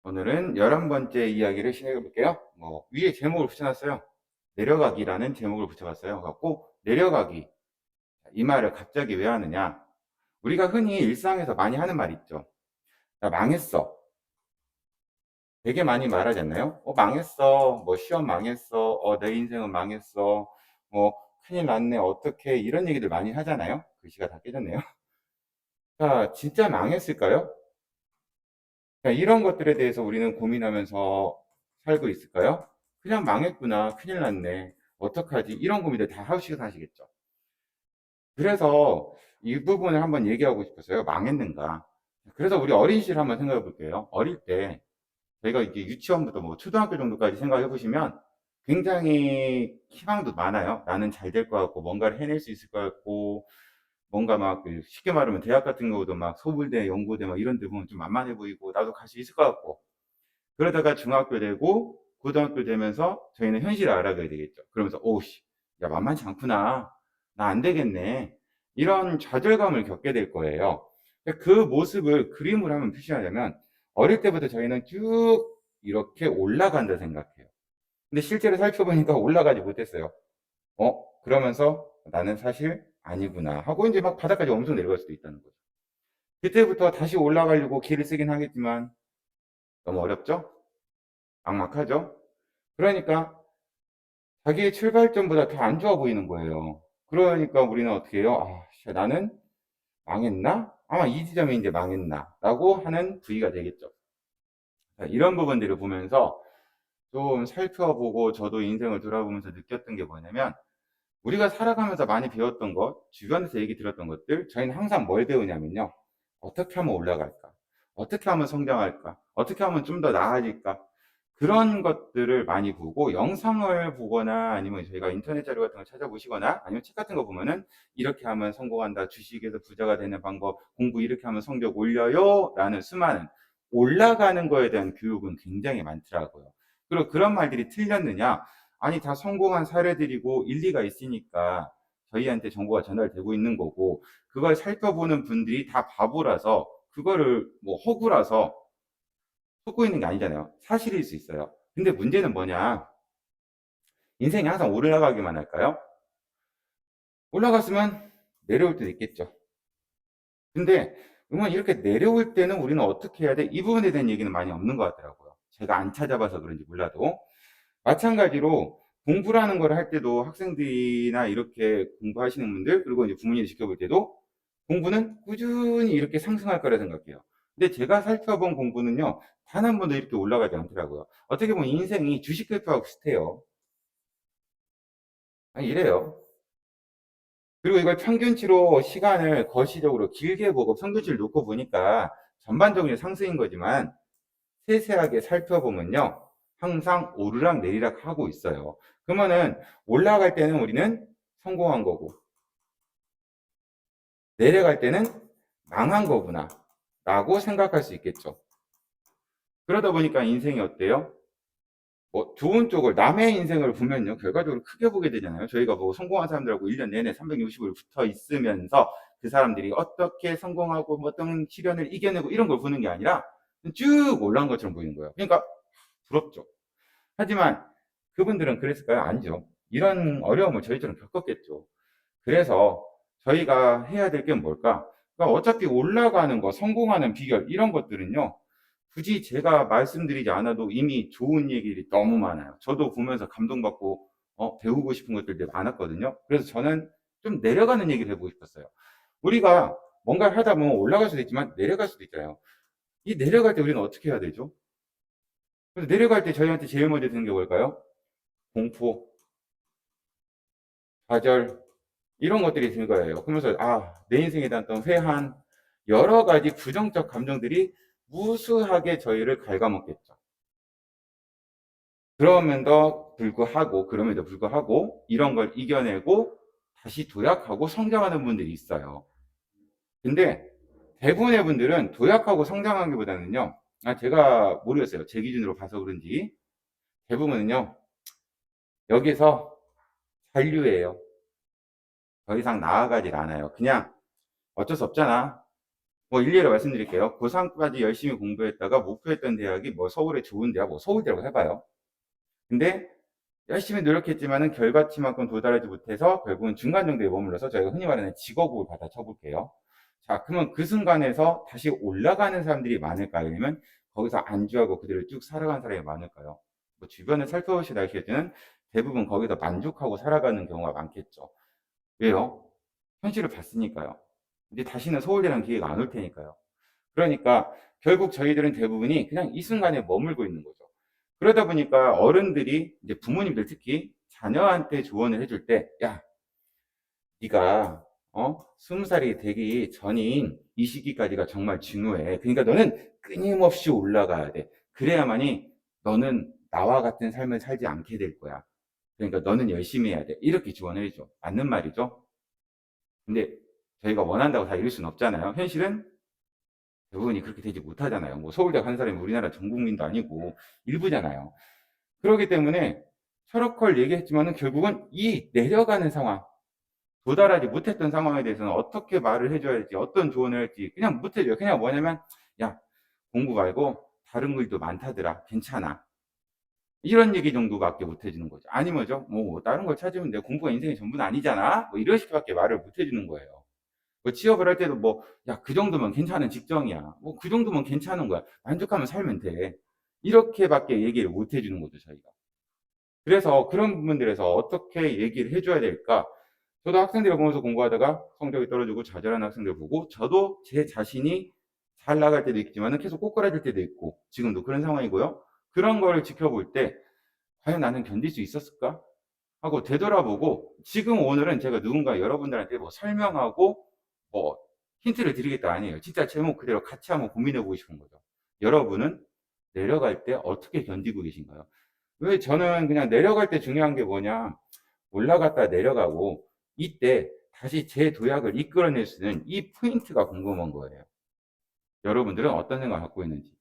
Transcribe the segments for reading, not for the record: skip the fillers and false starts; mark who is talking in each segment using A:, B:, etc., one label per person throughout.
A: 오늘은 11번째 이야기를 시작해 볼게요. 위에 제목을 붙여놨어요. 내려가기라는 제목을 붙여봤어요. 갖고 내려가기, 이 말을 갑자기 왜 하느냐? 우리가 흔히 일상에서 많이 하는 말 있죠. 나 망했어. 되게 많이 말하지 않나요? 망했어. 시험 망했어. 내 인생은 망했어. 큰일 났네. 어떡해. 이런 얘기들 많이 하잖아요. 글씨가 다 깨졌네요. 자, 진짜 망했을까요? 자, 이런 것들에 대해서 우리는 고민하면서 살고 있을까요? 그냥 망했구나, 큰일 났네, 어떡하지, 이런 고민들 다 하시고 사시겠죠. 그래서 이 부분을 한번 얘기하고 싶었어요. 망했는가. 그래서 우리 어린 시절 한번 생각해 볼게요. 어릴 때 저희가 이제 유치원부터 초등학교 정도까지 생각해 보시면 굉장히 희망도 많아요. 나는 잘 될 것 같고 뭔가를 해낼 수 있을 것 같고, 뭔가 쉽게 말하면 대학 같은 경우도 서울대, 연고대 이런 데 보면 좀 만만해 보이고 나도 갈 수 있을 것 같고, 그러다가 중학교 되고 고등학교 되면서 저희는 현실을 알아가야 되겠죠. 그러면서 오씨, 야, 만만치 않구나, 나 안 되겠네, 이런 좌절감을 겪게 될 거예요. 그 모습을 그림으로 한번 표시하려면, 어릴 때부터 저희는 쭉 이렇게 올라간다 생각해요. 근데 실제로 살펴보니까 올라가지 못했어요. 그러면서 나는 사실 아니구나 하고 이제 바닥까지 엄청 내려갈 수도 있다는 거죠. 그때부터 다시 올라가려고 길을 쓰긴 하겠지만 너무 어렵죠? 막막하죠? 그러니까 자기의 출발점보다 더 안 좋아 보이는 거예요. 그러니까 우리는 어떻게 해요? 나는 망했나? 아마 이 지점이 이제 망했나? 라고 하는 부위가 되겠죠. 자, 이런 부분들을 보면서 좀 살펴보고 저도 인생을 돌아보면서 느꼈던 게 뭐냐면, 우리가 살아가면서 많이 배웠던 것, 주변에서 얘기 들었던 것들, 저희는 항상 뭘 배우냐면요, 어떻게 하면 올라갈까? 어떻게 하면 성장할까? 어떻게 하면 좀 더 나아질까? 그런 것들을 많이 보고, 영상을 보거나 아니면 저희가 인터넷 자료 같은 걸 찾아보시거나 아니면 책 같은 거 보면은, 이렇게 하면 성공한다, 주식에서 부자가 되는 방법, 공부 이렇게 하면 성적 올려요 라는 수많은 올라가는 거에 대한 교육은 굉장히 많더라고요. 그리고 그런 말들이 틀렸느냐? 아니, 다 성공한 사례들이고 일리가 있으니까 저희한테 정보가 전달되고 있는 거고, 그걸 살펴보는 분들이 다 바보라서 그거를 허구라서 속고 있는 게 아니잖아요. 사실일 수 있어요. 근데 문제는 뭐냐? 인생이 항상 올라가기만 할까요? 올라갔으면 내려올 때도 있겠죠. 근데 이렇게 내려올 때는 우리는 어떻게 해야 돼? 이 부분에 대한 얘기는 많이 없는 것 같더라고요. 제가 안 찾아봐서 그런지 몰라도. 마찬가지로 공부라는 걸 할 때도, 학생들이나 이렇게 공부하시는 분들, 그리고 이제 부모님이 지켜볼 때도 공부는 꾸준히 이렇게 상승할 거라 생각해요. 근데 제가 살펴본 공부는요, 단 한 번도 이렇게 올라가지 않더라고요. 어떻게 보면 인생이 주식 결표하고 비슷해요. 이래요. 그리고 이걸 평균치로 시간을 거시적으로 길게 보고 평균치를 놓고 보니까 전반적으로 상승인 거지만, 세세하게 살펴보면요, 항상 오르락 내리락 하고 있어요. 그러면은 올라갈 때는 우리는 성공한 거고, 내려갈 때는 망한 거구나 라고 생각할 수 있겠죠. 그러다 보니까 인생이 어때요? 좋은 쪽을, 남의 인생을 보면요, 결과적으로 크게 보게 되잖아요. 저희가 성공한 사람들하고 1년 내내 360일 붙어 있으면서 그 사람들이 어떻게 성공하고 어떤 시련을 이겨내고 이런 걸 보는 게 아니라 쭉 올라간 것처럼 보이는 거예요. 그러니까 부럽죠. 하지만 그분들은 그랬을까요? 아니죠. 이런 어려움을 저희처럼 겪었겠죠. 그래서 저희가 해야 될 게 뭘까? 그러니까 어차피 올라가는 거, 성공하는 비결, 이런 것들은요, 굳이 제가 말씀드리지 않아도 이미 좋은 얘기들이 너무 많아요. 저도 보면서 감동받고 배우고 싶은 것들이 많았거든요. 그래서 저는 좀 내려가는 얘기를 해보고 싶었어요. 우리가 뭔가를 하다 보면 올라갈 수도 있지만 내려갈 수도 있잖아요. 이 내려갈 때 우리는 어떻게 해야 되죠? 그래서 내려갈 때 저희한테 제일 먼저 드는 게 뭘까요? 공포, 좌절, 이런 것들이 든 거예요. 그러면서 내 인생에 대한 어떤 회한, 여러 가지 부정적 감정들이 무수하게 저희를 갉아먹겠죠. 그럼에도 불구하고 이런 걸 이겨내고 다시 도약하고 성장하는 분들이 있어요. 근데 대부분의 분들은 도약하고 성장하기보다는요, 제가 모르겠어요. 제 기준으로 봐서 그런지 대부분은요, 여기서 잔류예요. 더 이상 나아가질 않아요. 그냥 어쩔 수 없잖아, 뭐 일례로 말씀드릴게요. 고3까지 열심히 공부했다가 목표했던 대학이 뭐 서울에 좋은 대학, 뭐 서울대라고 해봐요. 근데 열심히 노력했지만은 결과치만큼 도달하지 못해서 결국은 중간 정도에 머물러서 저희가 흔히 말하는 직업을 받아 쳐볼게요. 자, 그러면 그 순간에서 다시 올라가는 사람들이 많을까요? 아니면 거기서 안주하고 그대로 쭉 살아가는 사람이 많을까요? 뭐 주변을 살펴보시다 하실 때는 대부분 거기서 만족하고 살아가는 경우가 많겠죠. 왜요? 현실을 봤으니까요. 이제 다시는 서울대라는 기회가 안 올 테니까요. 그러니까 결국 저희들은 대부분이 그냥 이 순간에 머물고 있는 거죠. 그러다 보니까 어른들이 이제 부모님들 특히 자녀한테 조언을 해줄 때, 야, 네가 20살이 되기 전인 이 시기까지가 정말 중요해. 그러니까 너는 끊임없이 올라가야 돼. 그래야만이 너는 나와 같은 삶을 살지 않게 될 거야. 그러니까 너는 열심히 해야 돼. 이렇게 조언을 해줘. 맞는 말이죠. 근데 저희가 원한다고 다 이룰 수는 없잖아요. 현실은 대부분이 그렇게 되지 못하잖아요. 뭐 서울대 간 사람이 우리나라 전 국민도 아니고 일부잖아요. 그렇기 때문에 철학컬 얘기했지만은 결국은 이 내려가는 상황, 도달하지 못했던 상황에 대해서는 어떻게 말을 해줘야 할지, 어떤 조언을 할지 그냥 못 해줘요. 그냥 뭐냐면, 야, 공부 말고 다른 글도 많다더라. 괜찮아. 이런 얘기 정도밖에 못 해주는 거죠. 아니 뭐죠? 뭐 다른 걸 찾으면 내 공부가 인생의 전부는 아니잖아. 뭐 이런 식밖에 말을 못 해주는 거예요. 뭐 취업을 할 때도 뭐, 야, 그 정도면 괜찮은 직종이야. 뭐 그 정도면 괜찮은 거야. 만족하면 살면 돼. 이렇게밖에 얘기를 못 해주는 거죠, 저희가. 그래서 그런 부분들에서 어떻게 얘기를 해줘야 될까? 저도 학생들을 보면서 공부하다가 성적이 떨어지고 좌절하는 학생들 보고 저도 제 자신이 잘 나갈 때도 있지만 계속 꼬꾸라질 때도 있고 지금도 그런 상황이고요. 그런 거를 지켜볼 때 과연 나는 견딜 수 있었을까? 하고 되돌아보고 지금 오늘은 제가 누군가 여러분들한테 뭐 설명하고 뭐 힌트를 드리겠다 아니에요. 진짜 제목 그대로 같이 한번 고민해 보고 싶은 거죠. 여러분은 내려갈 때 어떻게 견디고 계신가요? 왜 저는 그냥 내려갈 때 중요한 게 뭐냐? 올라갔다 내려가고 이때 다시 제 도약을 이끌어낼 수 있는 이 포인트가 궁금한 거예요. 여러분들은 어떤 생각을 갖고 있는지.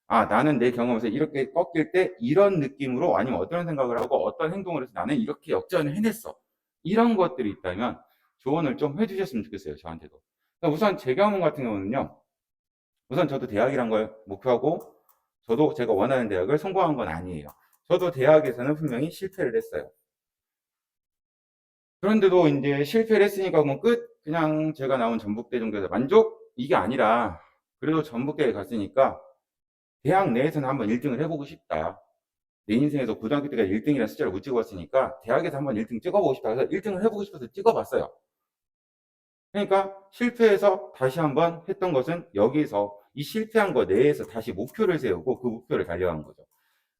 A: 아, 나는 내 경험에서 이렇게 꺾일 때 이런 느낌으로 아니면 어떤 생각을 하고 어떤 행동을 해서 나는 이렇게 역전을 해냈어. 이런 것들이 있다면 조언을 좀 해주셨으면 좋겠어요. 저한테도. 그러니까 우선 제 경험 같은 경우는요. 우선 저도 대학이란 걸 목표하고 저도 제가 원하는 대학을 성공한 건 아니에요. 저도 대학에서는 분명히 실패를 했어요. 그런데도 이제 실패를 했으니까 그럼 끝? 그냥 제가 나온 전북대 정도에서 만족? 이게 아니라 그래도 전북대에 갔으니까 대학 내에서는 한번 1등을 해보고 싶다. 내 인생에서 고등학교 때가 1등이라는 숫자를 못 찍어봤으니까 대학에서 한번 1등 찍어보고 싶다. 그래서 1등을 해보고 싶어서 찍어봤어요. 그러니까 실패해서 다시 한번 했던 것은 여기서 이 실패한 거 내에서 다시 목표를 세우고 그 목표를 달려간 거죠.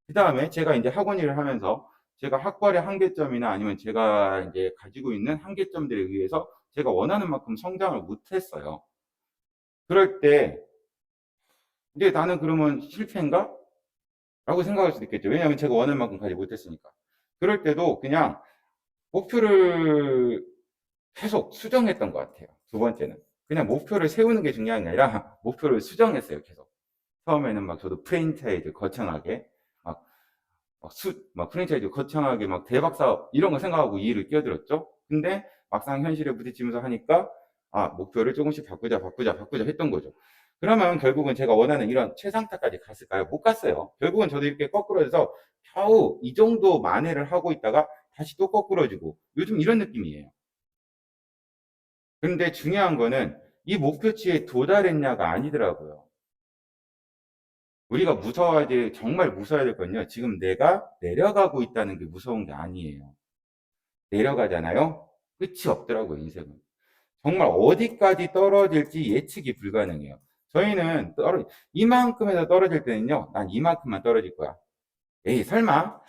A: 그 다음에 제가 이제 학원 일을 하면서 제가 학벌의 한계점이나 아니면 제가 이제 가지고 있는 한계점들에 의해서 제가 원하는 만큼 성장을 못했어요. 그럴 때 이제 나는 그러면 실패인가? 라고 생각할 수도 있겠죠. 왜냐하면 제가 원하는 만큼 가지 못했으니까. 그럴 때도 그냥 목표를 계속 수정했던 것 같아요. 두 번째는. 그냥 목표를 세우는 게 중요한 게 아니라 목표를 수정했어요. 계속. 처음에는 막 저도 프랜차이즈 거창하게 막 프랜차이즈 거창하게 막 대박 사업 이런 거 생각하고 이 일을 끼어들었죠. 근데 막상 현실에 부딪히면서 하니까 목표를 조금씩 바꾸자 했던 거죠. 그러면 결국은 제가 원하는 이런 최상타까지 갔을까요? 못 갔어요. 결국은 저도 이렇게 거꾸로져서 겨우 이 정도 만회를 하고 있다가 다시 또 거꾸로지고 요즘 이런 느낌이에요. 근데 중요한 거는 이 목표치에 도달했냐가 아니더라고요. 우리가 무서워야 될, 정말 무서워야 될 건요. 지금 내가 내려가고 있다는 게 무서운 게 아니에요. 내려가잖아요? 끝이 없더라고요, 인생은. 정말 어디까지 떨어질지 예측이 불가능해요. 저희는 이만큼에서 떨어질 때는요, 난 이만큼만 떨어질 거야. 에이, 설마?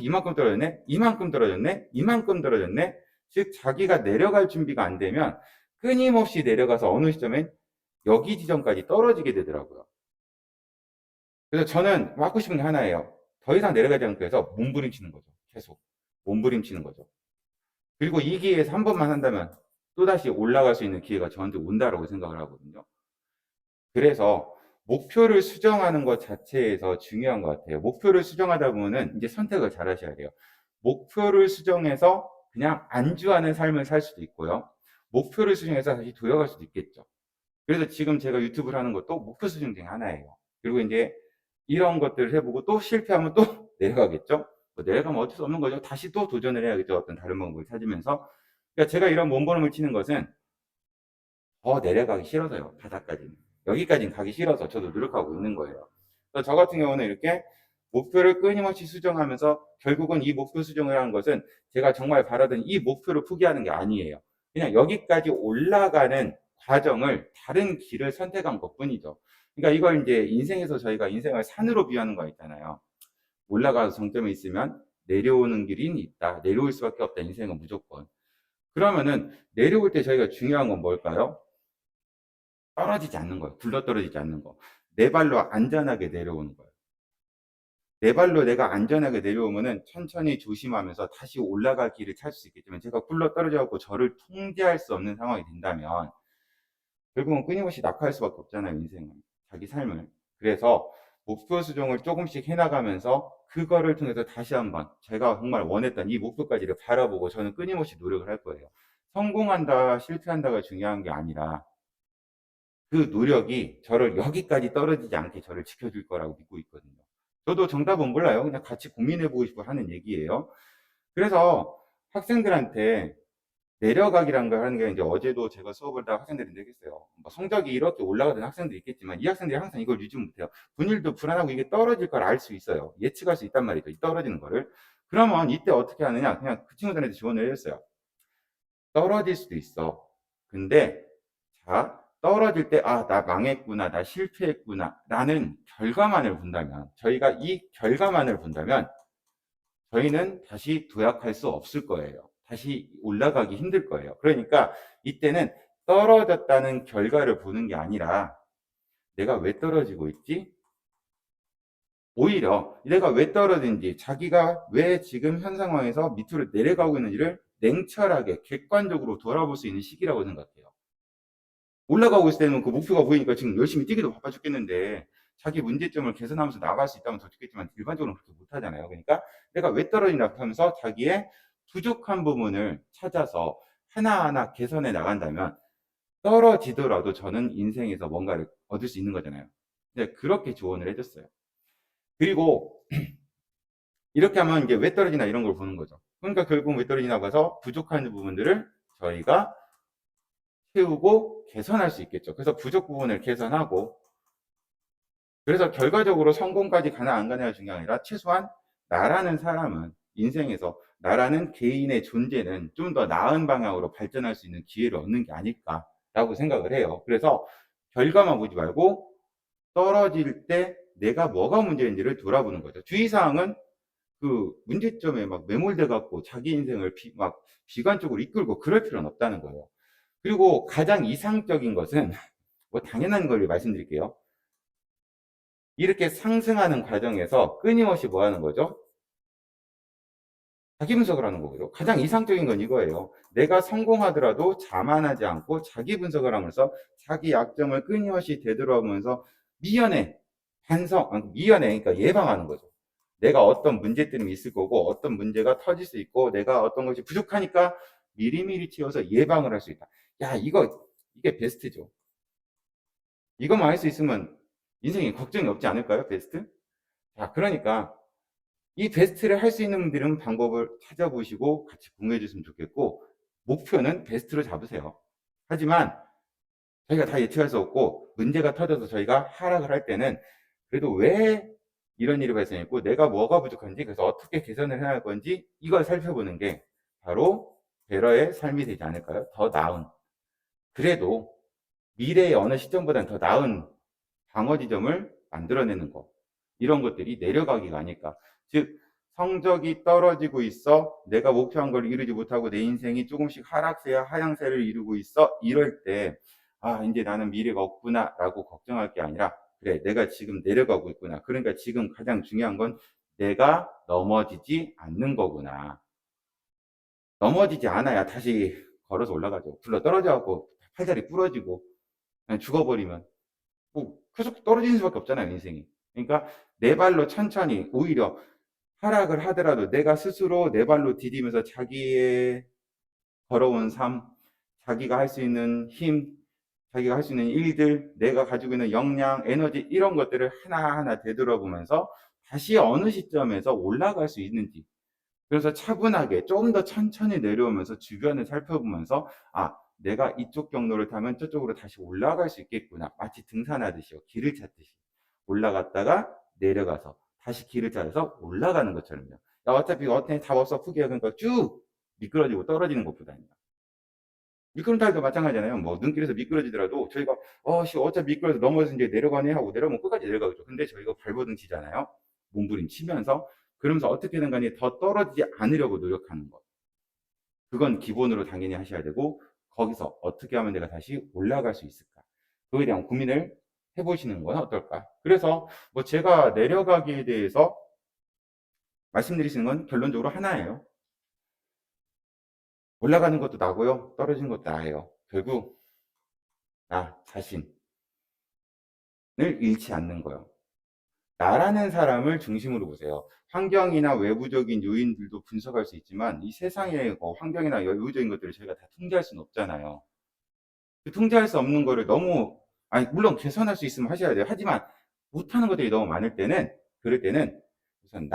A: 이만큼 떨어졌네? 이만큼 떨어졌네? 이만큼 떨어졌네? 즉, 자기가 내려갈 준비가 안 되면 끊임없이 내려가서 어느 시점엔 여기 지점까지 떨어지게 되더라고요. 그래서 저는 하고 싶은 게 하나예요. 더 이상 내려가지 않기 위해서 몸부림치는 거죠. 계속. 몸부림치는 거죠. 그리고 이 기회에서 한 번만 한다면 또다시 올라갈 수 있는 기회가 저한테 온다라고 생각을 하거든요. 그래서 목표를 수정하는 것 자체에서 중요한 것 같아요. 목표를 수정하다 보면은 이제 선택을 잘 하셔야 돼요. 목표를 수정해서 그냥 안주하는 삶을 살 수도 있고요. 목표를 수정해서 다시 도약할 수도 있겠죠. 그래서 지금 제가 유튜브를 하는 것도 목표 수준 중에 하나예요. 그리고 이제 이런 것들을 해보고 또 실패하면 또 내려가겠죠. 뭐 내려가면 어쩔 수 없는 거죠. 다시 또 도전을 해야겠죠. 어떤 다른 방법을 찾으면서. 그러니까 제가 이런 몸부림을 치는 것은 더 내려가기 싫어서요. 바닥까지는. 여기까지는 가기 싫어서 저도 노력하고 있는 거예요. 그래서 저 같은 경우는 이렇게 목표를 끊임없이 수정하면서 결국은 이 목표 수정을 하는 것은 제가 정말 바라던 이 목표를 포기하는 게 아니에요. 그냥 여기까지 올라가는 과정을 다른 길을 선택한 것 뿐이죠. 그러니까 이걸 이제 인생에서 저희가 인생을 산으로 비유하는 거 있잖아요. 올라가서 정점에 있으면 내려오는 길이 있다. 내려올 수밖에 없다. 인생은 무조건. 그러면은 내려올 때 저희가 중요한 건 뭘까요? 떨어지지 않는 거예요. 굴러떨어지지 않는 거. 내 발로 안전하게 내려오는 거예요. 내 발로 내가 안전하게 내려오면은 천천히 조심하면서 다시 올라갈 길을 찾을 수 있겠지만 제가 굴러떨어져갖고 저를 통제할 수 없는 상황이 된다면 결국은 끊임없이 낙하할 수밖에 없잖아요. 인생은. 자기 삶을. 그래서 목표 수정을 조금씩 해나가면서 그거를 통해서 다시 한번 제가 정말 원했던 이 목표까지를 바라보고 저는 끊임없이 노력을 할 거예요. 성공한다, 실패한다가 중요한 게 아니라 그 노력이 저를 여기까지 떨어지지 않게 저를 지켜줄 거라고 믿고 있거든요. 저도 정답은 몰라요. 그냥 같이 고민해보고 싶어 하는 얘기예요. 그래서 학생들한테 내려가기라는 걸 하는 게 이제 어제도 제가 수업을 다 학생들한테 얘기했어요. 뭐 성적이 이렇게 올라가는 학생들이 있겠지만 이 학생들이 항상 이걸 유지 못해요. 분일도 불안하고 이게 떨어질 걸 알 수 있어요. 예측할 수 있단 말이죠. 이 떨어지는 거를. 그러면 이때 어떻게 하느냐? 그냥 그 친구들한테 조언을 해줬어요. 떨어질 수도 있어. 근데 자, 떨어질 때, 아, 나 망했구나, 나 실패했구나, 라는 결과만을 본다면, 저희가 이 결과만을 본다면, 저희는 다시 도약할 수 없을 거예요. 다시 올라가기 힘들 거예요. 그러니까 이때는 떨어졌다는 결과를 보는 게 아니라, 내가 왜 떨어지고 있지? 오히려 내가 왜 떨어진지, 자기가 왜 지금 현 상황에서 밑으로 내려가고 있는지를 냉철하게, 객관적으로 돌아볼 수 있는 시기라고 생각해요. 올라가고 있을 때는 그 목표가 보이니까 지금 열심히 뛰기도 바빠 죽겠는데 자기 문제점을 개선하면서 나갈 수 있다면 더 좋겠지만 일반적으로 그렇게 못하잖아요. 그러니까 내가 왜 떨어지나 하면서 자기의 부족한 부분을 찾아서 하나하나 개선해 나간다면 떨어지더라도 저는 인생에서 뭔가를 얻을 수 있는 거잖아요. 네, 그렇게 조언을 해줬어요. 그리고 이렇게 하면 이제 왜 떨어지나 이런 걸 보는 거죠. 그러니까 결국 왜 떨어지나 봐서 부족한 부분들을 저희가 채우고 개선할 수 있겠죠. 그래서 부족 부분을 개선하고 그래서 결과적으로 성공까지 가나 안 가냐가 중요한 게 아니라 최소한 나라는 사람은 인생에서 나라는 개인의 존재는 좀 더 나은 방향으로 발전할 수 있는 기회를 얻는 게 아닐까라고 생각을 해요. 그래서 결과만 보지 말고 떨어질 때 내가 뭐가 문제인지를 돌아보는 거죠. 주의사항은 그 문제점에 막 매몰돼 갖고 자기 인생을 막 비관적으로 이끌고 그럴 필요는 없다는 거예요. 그리고 가장 이상적인 것은 뭐 당연한 걸 말씀드릴게요. 이렇게 상승하는 과정에서 끊임없이 뭐 하는 거죠? 자기 분석을 하는 거고요. 가장 이상적인 건 이거예요. 내가 성공하더라도 자만하지 않고 자기 분석을 하면서 자기 약점을 끊임없이 되돌아보면서 미연에 미연에 그러니까 예방하는 거죠. 내가 어떤 문제점이 있을 거고 어떤 문제가 터질 수 있고 내가 어떤 것이 부족하니까 미리미리 채워서 예방을 할 수 있다. 야, 이게 베스트죠. 이것만 할 수 있으면 인생에 걱정이 없지 않을까요? 베스트? 자, 그러니까 이 베스트를 할 수 있는 분들은 방법을 찾아보시고 같이 공유해 주시면 좋겠고 목표는 베스트로 잡으세요. 하지만 저희가 다 예측할 수 없고 문제가 터져서 저희가 하락을 할 때는 그래도 왜 이런 일이 발생했고 내가 뭐가 부족한지 그래서 어떻게 개선을 해야 할 건지 이걸 살펴보는 게 바로 베러의 삶이 되지 않을까요? 더 나은 그래도 미래의 어느 시점보다는 더 나은 방어 지점을 만들어내는 것 이런 것들이 내려가기가 아닐까. 즉 성적이 떨어지고 있어 내가 목표한 걸 이루지 못하고 내 인생이 조금씩 하락세야 하향세를 이루고 있어 이럴 때 아 이제 나는 미래가 없구나 라고 걱정할 게 아니라 그래 내가 지금 내려가고 있구나 그러니까 지금 가장 중요한 건 내가 넘어지지 않는 거구나. 넘어지지 않아야 다시 걸어서 올라가죠. 굴러 떨어져갖고 팔다리 부러지고 그냥 죽어버리면 뭐 계속 떨어지는 수밖에 없잖아요 인생이. 그러니까 내 발로 천천히 오히려 하락을 하더라도 내가 스스로 내 발로 디디면서 자기의 걸어온 삶 자기가 할 수 있는 힘 자기가 할 수 있는 일들, 내가 가지고 있는 역량, 에너지 이런 것들을 하나하나 되돌아보면서 다시 어느 시점에서 올라갈 수 있는지, 그래서 차분하게 좀 더 천천히 내려오면서 주변을 살펴보면서 내가 이쪽 경로를 타면 저쪽으로 다시 올라갈 수 있겠구나. 마치 등산하듯이요. 길을 찾듯이 올라갔다가 내려가서 다시 길을 찾아서 올라가는 것처럼요. 야, 어차피 답 없어 포기해. 그러니까 쭉 미끄러지고 떨어지는 것보다는 미끄럼탈도 마찬가지잖아요. 뭐 눈길에서 미끄러지더라도 저희가 어차피 미끄러져 넘어져서 이제 내려가네 하고 내려오면 끝까지 내려가겠죠. 근데 저희가 발버둥 치잖아요. 몸부림 치면서. 그러면서 어떻게든 간에 더 떨어지지 않으려고 노력하는 것. 그건 기본으로 당연히 하셔야 되고, 거기서 어떻게 하면 내가 다시 올라갈 수 있을까? 그거에 대한 고민을 해보시는 건 어떨까? 그래서 뭐 제가 내려가기에 대해서 말씀드리시는 건 결론적으로 하나예요. 올라가는 것도 나고요. 떨어지는 것도 나예요. 결국 나 자신을 잃지 않는 거예요. 나라는 사람을 중심으로 보세요. 환경이나 외부적인 요인들도 분석할 수 있지만 이 세상의 환경이나 외부적인 것들을 저희가 다 통제할 수는 없잖아요. 통제할 수 없는 거를 너무 물론 개선할 수 있으면 하셔야 돼요. 하지만 못하는 것들이 너무 많을 때는, 그럴 때는 우선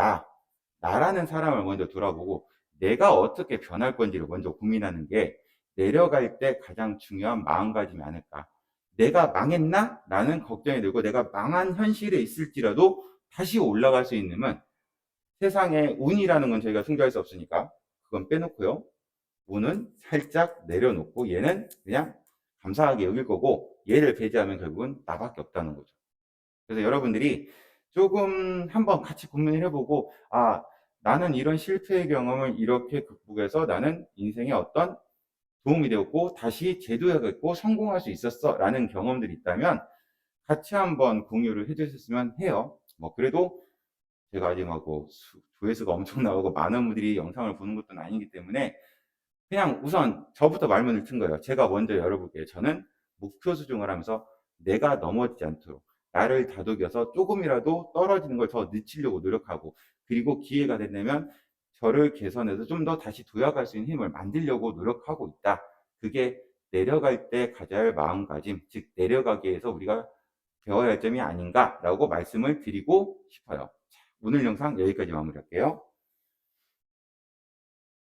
A: 나라는 사람을 먼저 돌아보고 내가 어떻게 변할 건지를 먼저 고민하는 게 내려갈 때 가장 중요한 마음가짐이 아닐까. 내가 망했나? 라는 걱정이 들고 내가 망한 현실에 있을지라도 다시 올라갈 수 있는, 세상에 운이라는 건 저희가 통제할 수 없으니까 그건 빼놓고요. 운은 살짝 내려놓고 얘는 그냥 감사하게 여길 거고, 얘를 배제하면 결국은 나밖에 없다는 거죠. 그래서 여러분들이 조금 한번 같이 고민을 해보고, 나는 이런 실패의 경험을 이렇게 극복해서 나는 인생에 어떤 도움이 되었고 다시 재도약했고 성공할 수 있었어 라는 경험들이 있다면 같이 한번 공유를 해주셨으면 해요. 뭐 그래도 제가 아직 조회수가 엄청 나오고 많은 분들이 영상을 보는 것도 아니기 때문에 그냥 우선 저부터 말문을 튼 거예요. 제가 먼저 열어볼게요. 저는 목표 수정을 하면서 내가 넘어지지 않도록 나를 다독여서 조금이라도 떨어지는 걸 더 늦추려고 노력하고, 그리고 기회가 된다면 저를 개선해서 좀 더 다시 도약할 수 있는 힘을 만들려고 노력하고 있다. 그게 내려갈 때 가져야 할 마음가짐, 즉 내려가기 위해서 우리가 배워야 할 점이 아닌가라고 말씀을 드리고 싶어요. 오늘 영상 여기까지 마무리할게요.